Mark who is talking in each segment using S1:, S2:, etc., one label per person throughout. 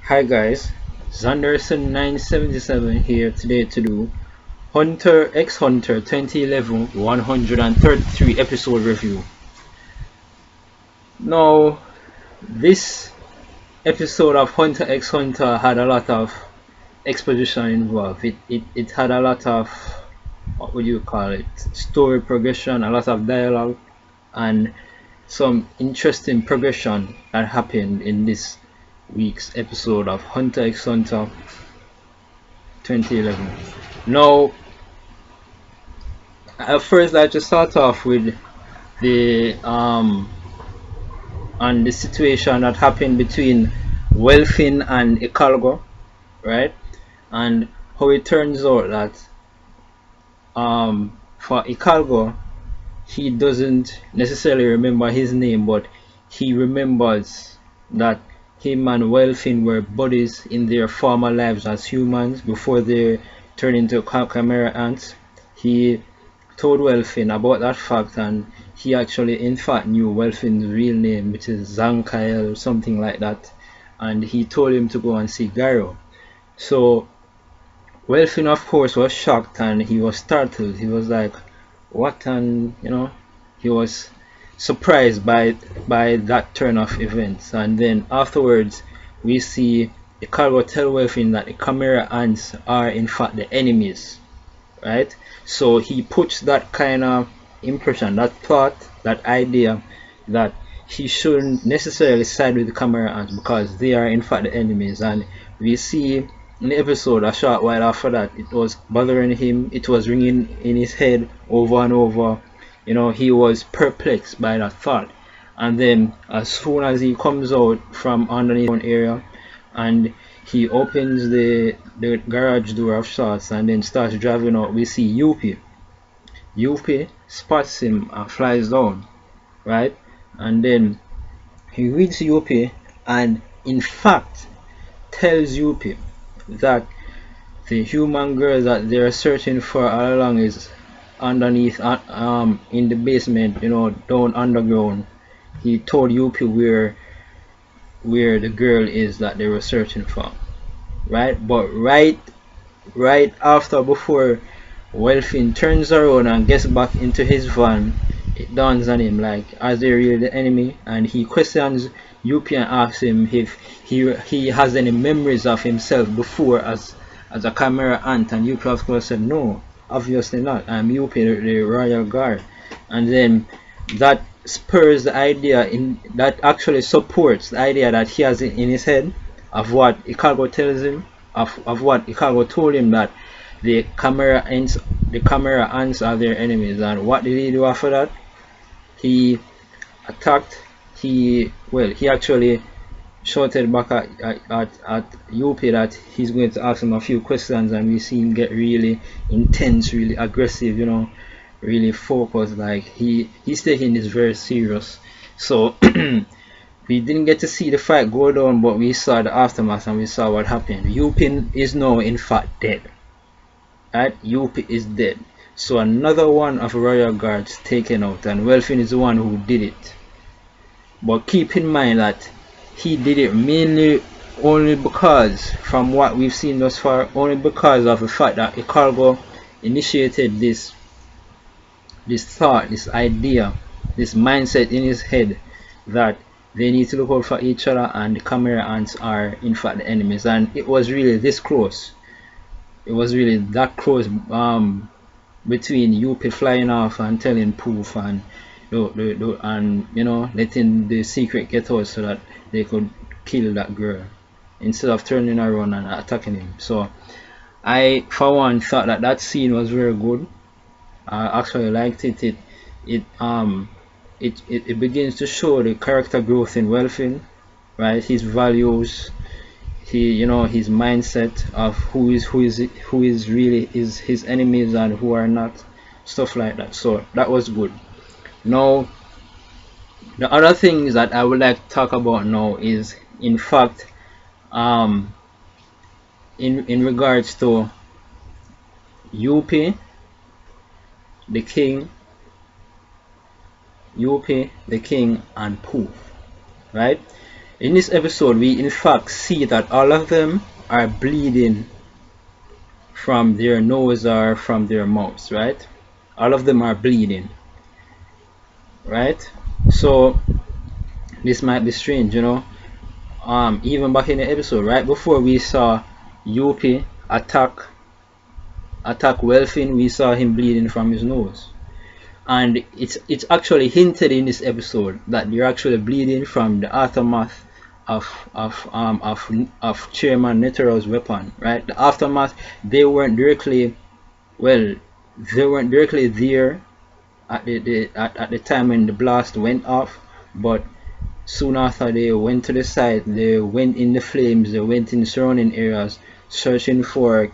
S1: Hi guys, Zanderson977 here today to do Hunter x Hunter 2011 133 episode review. Now, this episode of Hunter x Hunter had a lot of exposition involved. It had a lot of, what would you call it, story progression, a lot of dialogue, and some interesting progression that happened in this week's episode of Hunter x Hunter 2011. Now, at first, I'd like to start off with the on the situation that happened between Welfin and Ikalgo, right? And how it turns out that for Ikalgo, he doesn't necessarily remember his name, but he remembers that him and Welfin were buddies in their former lives as humans before they turned into Chimera ants. He told Welfin about that fact, and he actually in fact knew Welfin's real name, which is Zankael, something like that, and he told him to go and see Gyro. So Welfin of course was shocked and he was startled. He was like, what? And he was surprised by that turn of events. And then afterwards we see Ikalgo tell Welfin that the Chimera ants are in fact the enemies, right? So he puts that kind of impression, that thought, that idea that he shouldn't necessarily side with the Chimera ants because they are in fact the enemies. And we see in the episode a short while after that it was bothering him, it was ringing in his head over and over. He was perplexed by that thought. And then as soon as he comes out from underneath one area and he opens the garage door of sorts and then starts driving out, we see Yuppie. Yuppie spots him and flies down, right? And then he reads Yuppie and in fact tells Yuppie that the human girl that they're searching for all along is underneath in the basement, down underground. He told Yuppie where the girl is that they were searching for, right? But right after, before Welfin turns around and gets back into his van, it dawns on him like, are they really the enemy? And he questions Yuppie and asks him if he has any memories of himself before as a Chimera ant, and Yuppie of course said no, obviously not, I'm Yuppie, the royal guard. And then that spurs the idea, that actually supports the idea that he has in his head of what Ikalgo tells him, of what Ikalgo told him, that the Chimera ants are their enemies. And what did he do after that? He attacked. He actually shouted back at Yuppie that he's going to ask him a few questions, and we see him get really intense, really aggressive, really focused, like he's taking this very serious. So we didn't get to see the fight go down, but we saw the aftermath and we saw what happened. Yuppie is now in fact dead. Right? Yuppie is dead. So another one of royal guards taken out, and Welfin is the one who did it. But keep in mind that he did it mainly only because, from what we've seen thus far, only because of the fact that Ikalgo initiated this thought, this idea, this mindset in his head that they need to look out for each other and the Chimera ants are in fact the enemies. And it was really this close. It was really that close between Yuppie flying off and telling Poof and letting the secret get out so that they could kill that girl instead of turning around and attacking him. So I for one thought that scene was very good. I actually liked it. It begins to show the character growth in Welfin, right? His values, his mindset of who is really his enemies and who are not, stuff like that. So that was good. Now the other things that I would like to talk about now is in fact in regards to Yuppie the king, and Poof, right? In this episode, we in fact see that all of them are bleeding from their nose or from their mouths, right? All of them are bleeding, right? So this might be strange, you know. Even back in the episode, right before we saw Yuppie attack Welfin, we saw him bleeding from his nose. And it's actually hinted in this episode that they're actually bleeding from the aftermath of Chairman Netero's weapon, right? The aftermath, they weren't directly there at the time when the blast went off, but soon after they went to the site, they went in the flames, they went in surrounding areas searching for their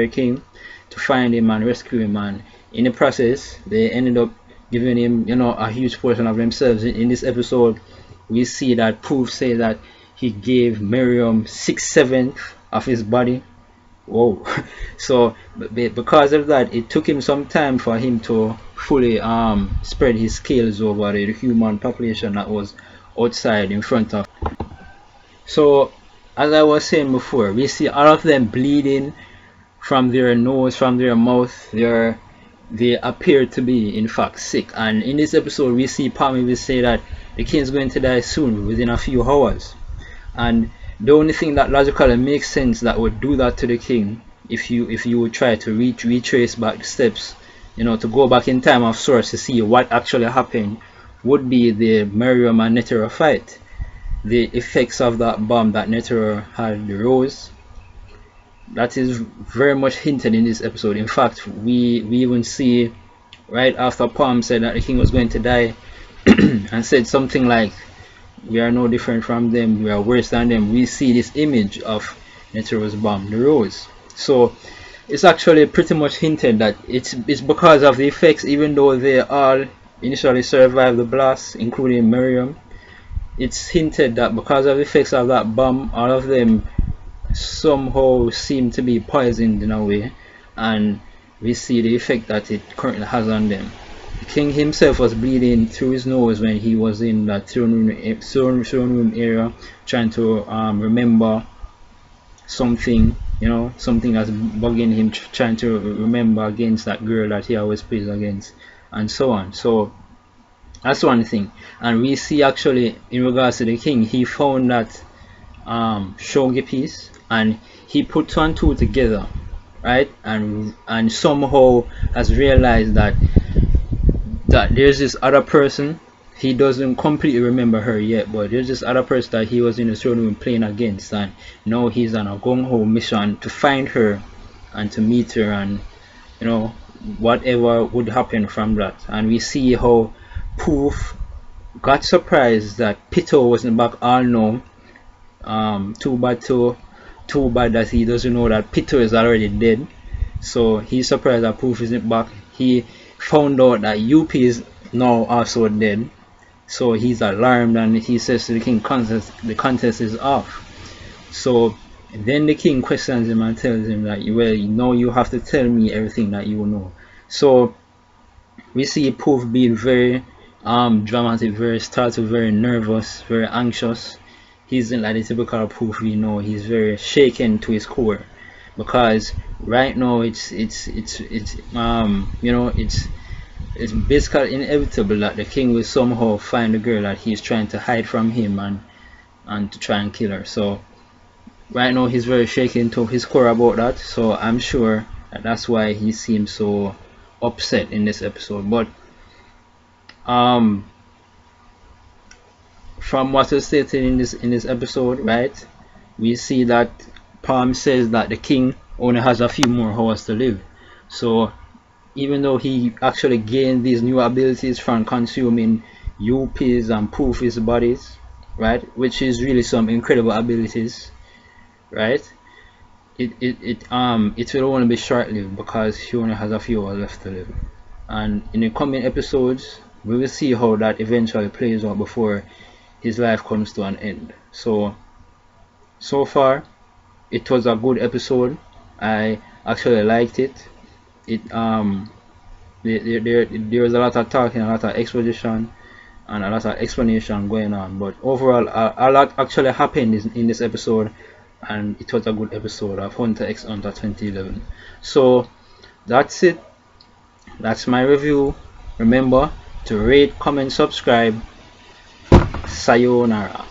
S1: king to find him and rescue him, and in the process they ended up giving him, you know, a huge portion of themselves. In this episode, we see that Proof say that he gave Miriam 6/7 of his body. Whoa. So because of that, it took him some time for him to fully spread his skills over the human population that was outside in front of. So as I was saying before, we see all of them bleeding from their nose, from their mouth. They appear to be in fact sick, and in this episode we see Palmy will say that the king's going to die soon, within a few hours. And the only thing that logically makes sense that would do that to the king, if you would try to retrace back the steps, you know, to go back in time of sorts to see what actually happened, would be the Miriam and Netero fight. The effects of that bomb that Netero had, the rose, that is very much hinted in this episode. In fact, we even see right after Palm said that the king was going to die and said something like, "We are no different from them, we are worse than them," we see this image of Netero's bomb, the rose. So it's actually pretty much hinted that it's because of the effects, even though they all initially survived the blast, including Miriam. It's hinted that because of the effects of that bomb, all of them somehow seem to be poisoned in a way, and we see the effect that it currently has on them. The king himself was bleeding through his nose when he was in that throne room area, trying to remember something, you know, something that's bugging him, trying to remember against that girl that he always plays against, and so on. So that's one thing. And we see actually in regards to the king, he found that shogi piece, and he put 2 and 2 together, right, and somehow has realized that there's this other person. He doesn't completely remember her yet, but there's this other person that he was in the throne room playing against, and now he's on a gung-ho mission to find her and to meet her, and you know, whatever would happen from that. And we see how Poof got surprised that Pito wasn't back. All know, too bad that he doesn't know that Pito is already dead. So he's surprised that Poof isn't back. He found out that Yuppie is now also dead, so he's alarmed, and he says to the king, the contest is off. So then the king questions him and tells him that, well, now you have to tell me everything that you know. So we see Poof being very dramatic, very startled, very nervous, very anxious. He's in like the typical Poof we know. He's very shaken to his core, because right now it's you know, it's basically inevitable that the king will somehow find the girl that he's trying to hide from him and to try and kill her. So right now he's very shaken to his core about that. So I'm sure that's why he seems so upset in this episode. But from what is stated in this episode, right, we see that Palm says that the king only has a few more hours to live. So even though he actually gained these new abilities from consuming Yuppie's and Poof's bodies, right, which is really some incredible abilities, right, it will only be short-lived because he only has a few hours left to live. And in the coming episodes we will see how that eventually plays out before his life comes to an end. So far it was a good episode. I actually liked it. There was a lot of talking, a lot of exposition, and a lot of explanation going on. But overall, a lot actually happened in this episode, and it was a good episode of Hunter x Hunter 2011. So that's it. That's my review. Remember to rate, comment, subscribe. Sayonara.